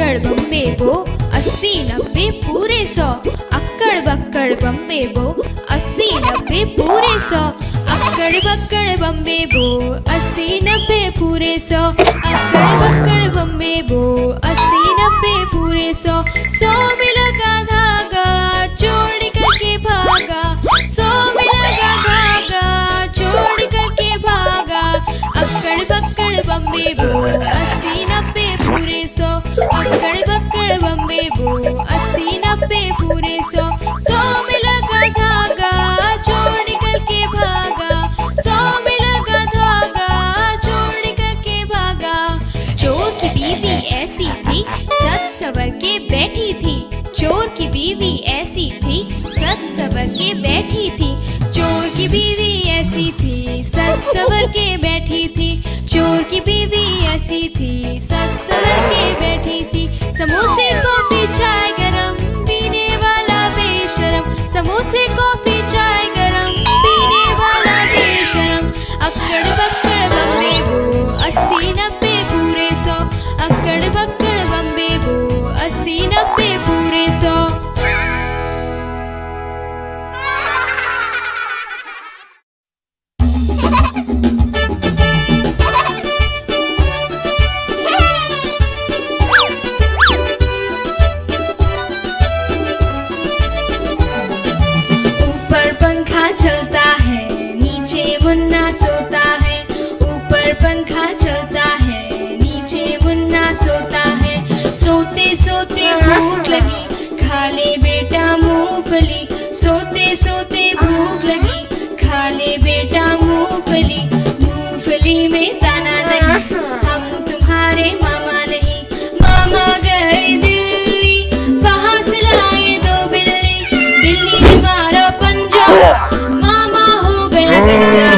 बक्कड़ बम्बे बो, 80 90 पूरे 100। अक्कड़ बक्कड़ बम्बे बो, 80 90 पूरे 100। अक्कड़ बक्कड़ बम्बे बो, 80 90 पूरे 100। अक्कड़ बक्कड़ बम्बे बो, 80 90 पूरे 100। 100 में लगा धागा, चोर निकल के भागा। 100 में लगा धागा, चोर निकल के भागा। अक्कड़ बक्कड़ बम्बे बो, 80 90 पूरे 100। अक्कड़ बक्कड़ बम्बे बो, 80 90 पूरे 100। 100 में लगा धागा, चोर निकल के भागा। 100 में लगा धागा, चोर निकल के भागा। चोर की बीवी ऐसी थी, सज सवर के बैठी थी। चोर की बीवी ऐसी थी, सज सवर के बैठी थी। चोर की बीवी ऐसी थी, सज सवर के बैठी थी। चोर की बीवी ऐसी थी, सज सवर के बैठी थी। समोसे कॉफी चाय गरम, पीने वाला बेशरम। समोसे कॉफी चाय गरम, पीने वाला बेशरम। अक्कड़ बक्कड़ बम्बे बो, 80 90 पूरे 100। अक्कड़ बक्कड़ बम्बे बो, 80 90 पूरे 100। ऊपर पंखा चलता है, नीचे मुन्ना सोता है। ऊपर पंखा चलता है, नीचे मुन्ना सोता है। सोते सोते भूख लगी, खा ले बेटा मूंगफली। सोते सोते भूख लगी, खा ले बेटा मूंगफली। मूंगफली में दाना नहीं, हम तुम्हारे मामा नहीं। मामा गए दिल्ली, वहाँ से लाए 2 बिल्ली। बिल्ली ने मारा पंजा, मामा हो गया गंजा।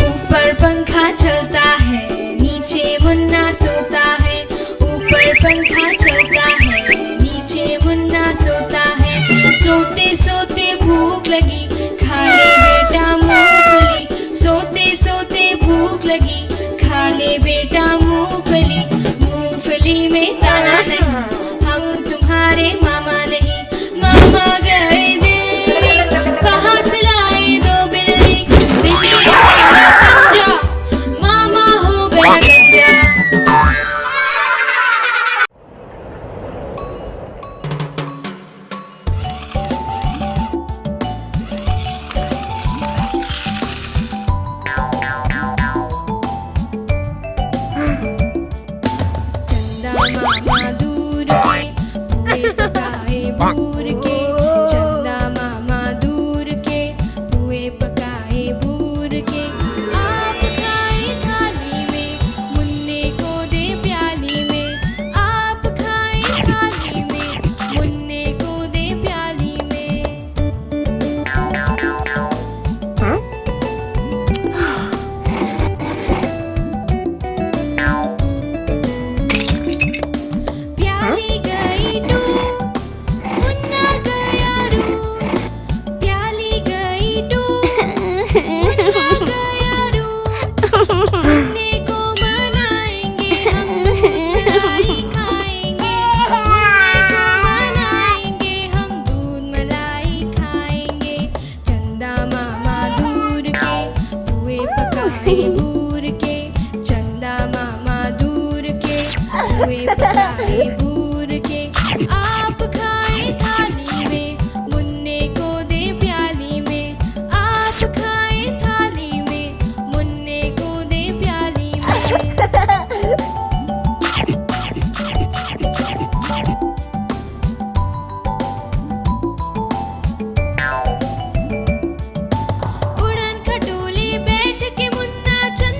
ऊपर पंखा चलता है, नीचे मुन्ना सोता है। ऊपर पंखा चलता है, नीचे मुन्ना सोता है। सोते सोते भूख लगी, खा ले बेटा मूंगफली। सोते सोते भूख लगी, खा ले बेटा मूंगफली। मूंगफली में दाना नहीं, हम तुम्हारे मामा नहीं। मामा गए दिल्ली, कहाँ से लाए 2 बिल्ली। बिल्ली ने मारा पंजा, मामा हो गया गंजा। चंदा मामा दूर के, पुए पकाए बूर के। चंदा मामा दूर के, पुए पकाए बूर के। आप खाए थाली में, मुन्ने को दे प्याली में। आप खाए थाली में, मुन्ने को दे प्याली में। प्याली गई डूब, मुन्ना गया रूब। प्याली गई डूब, मुन्ना गया रूब। मुन्ने को मनाएंगे हम, दूध मलाई खाएंगे। मुन्ने को मनाएंगे हम, दूध मलाई खाएंगे। चंदा मामा दूर के, पुए पकाए बूर के। चंदा मामा दूर के, पुए पकाए बूर के। आप खाए थाली में, मुन्ने को दे प्याली में। आप खाए थाली में, मुन्ने को दे प्याली में। उड़न खटोले बैठ के मुन्ना चंदा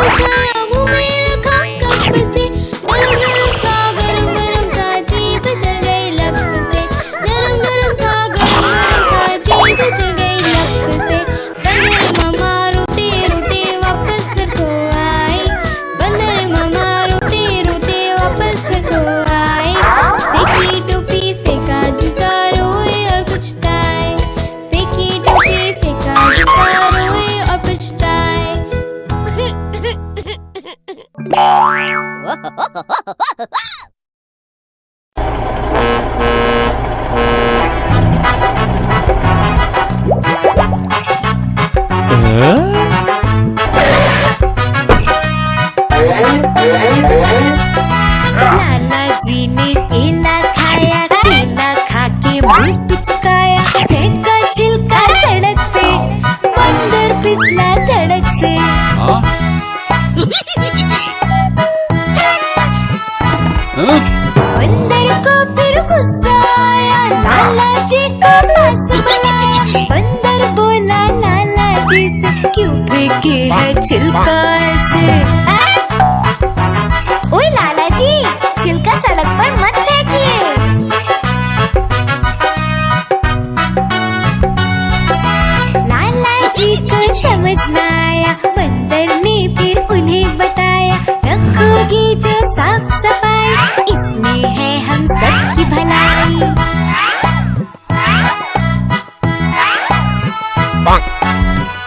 बिछाया वो मेरा खा कब से। नरम नरम था गरम गरम था जीभ जल गई लब से। नरम नरम था गरम गरम था जीभ जल गई लब से। बंदर मामा रोते रोते वापस घर को आए। बंदर मामा रोते रोते वापस घर को आए। फेंकी टोपी फेंका जूता रोए और पछताए। फेंकी टोपी फेंका जूता रोए और पछताए। लाला जी ने केला खाया, केला खा के मुंह पिचकाया। फेंका छिलका सड़क पे, बंदर फिसला धड़क से। बंदर को फिर गुस्सा आया, लाला जी को पास बुलाया। बंदर बोला लाला जी से, क्यों फेंके है छिलका ऐसे? ओए लाला जी, छिलका सड़क पर मत फेंकिए। लाला जी को समझ न आया, बंदर ने फिर उन्हें बताया। रखोगे जो साफ सफाई, इसमें है हम सबकी भलाई।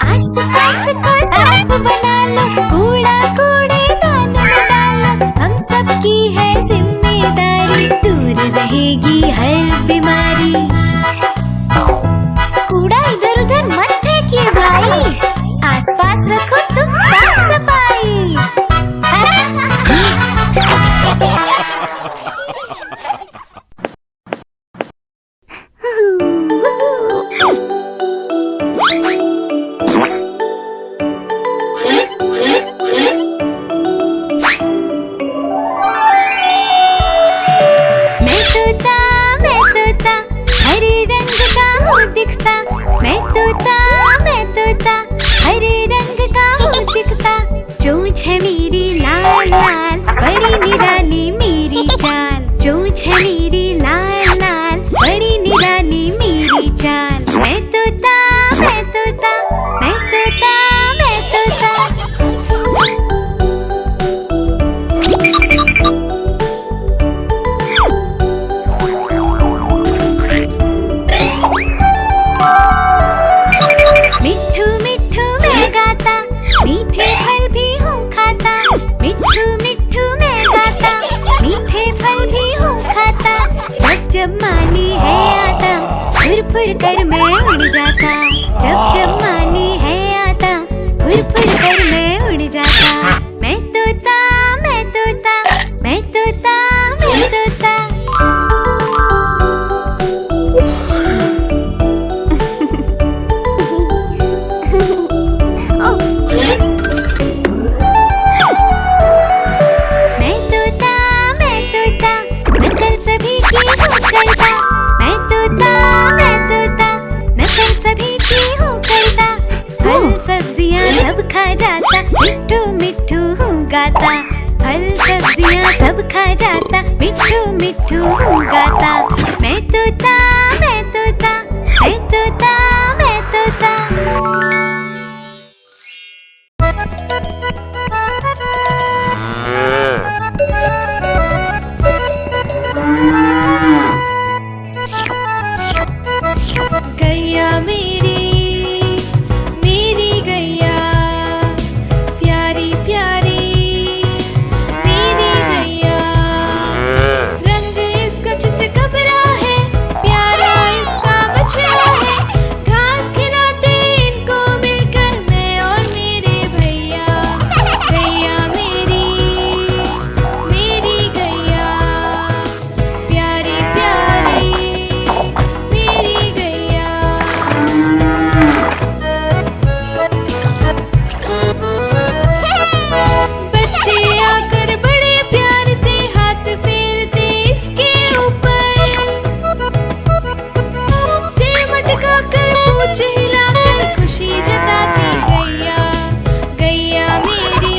आस पास को साफ बना लो, कूड़ा कूड़ेदान में डालो। हम सबकी है जिम्मेदारी, दूर रहेगी हर बीमारी। कूड़ा इधर उधर मत फेंकिए भाई, आस पास रखो तुम साफ सफाई। चोंच है मेरी लाल लाल, बड़ी निराली मेरी चाल। चोंच है मेरी लाल लाल, बड़ी निराली मेरी चाल। मैं तोता मैं तोता मैं तोता मैं तोता। मिट्ठू मिट्ठू मैं गाता, मीठे फल भी हूँ खाता। मिट्ठू मिट्ठू मैं गाता, मीठे फल भी हूँ खाता। जब जब माली है आता, फुर फुर कर मैं उड़ जाता। जब जब माली है आता, फुर फुर कर मैं उड़ जाता। मैं तोता मैं तोता मैं तोता मैं तोता। सब खा जाता, मिट्ठू मिट्ठू हूँ गाता। फल सब्जियाँ सब खा जाता, मिट्ठू मिट्ठू हूँ गाता। मैं तोता मैं तोता मैं तोता मैं तोता। गैया मेरी गैया, प्यारी प्यारी मेरी गैया। रंग इसका चितकबरा है, प्यारा इसका बछड़ा है। घास खिलाते इनको मिलकर मैं और मेरे भैया। गैया मेरी गैया, प्यारी प्यारी मेरी गैया। बच्चे आकर बड़े प्यार से हाथ फेरते इसके ऊपर। सिर मटका कर पूंछ हिलाकर खुशी जताती गैया। गैया मेरी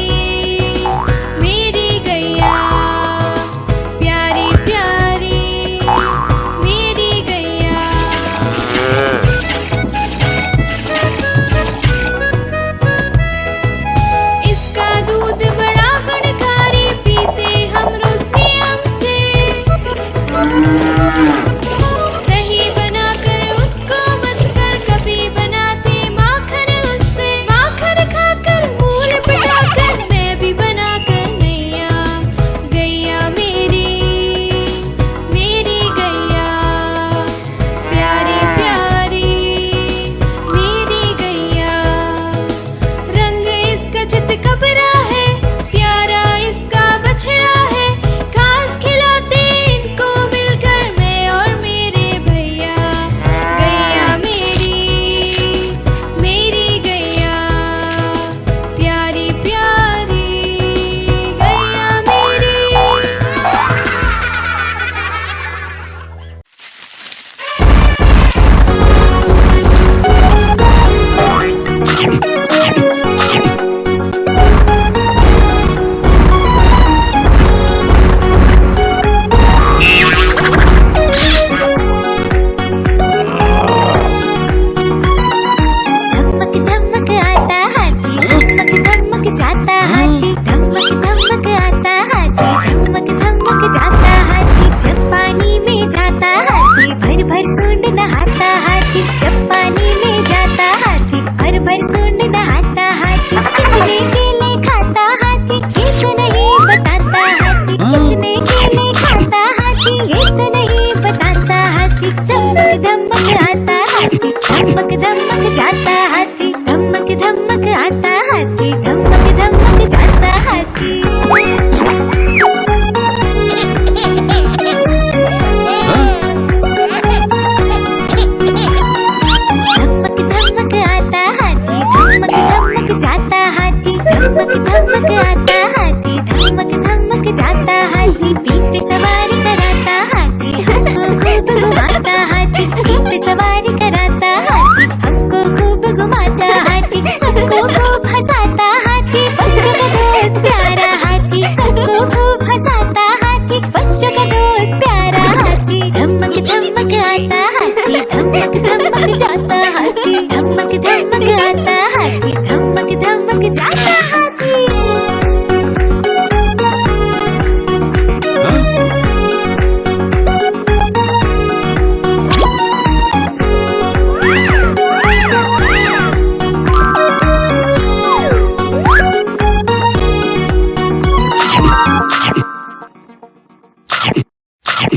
आता हाथी, जब पानी में जाता हाथी, भर भर सूंड नहाता हाथी, कितने केले खाता हाथी, ये तो नहीं बताता हाथी, कितने केले खाता हाथी, ये तो नहीं बताता हाथी, धमक धमक आता हाथी, धमक धमक जाता हाथी, धमक धमक आता हाथी, धमक धमक जाता हाथी। जाता हाथी, धमक धमक आता हाथी, धमक धमक जाता हाथी, पीठ पे सवारी कराता हाथी, हमको खूब घुमाता हाथी, पीठ पे सवारी कराता हाथी, हमको खूब घुमाता हाथी, सबको खूब हंसाता हाथी, बच्चों का दोस्त प्यारा हाथी, सबको खूब हंसाता हाथी, बच्चों का दोस्त प्यारा हाथी, धमक धमक आता हाथी, धमक धमक जाता हाथी, धमक धमक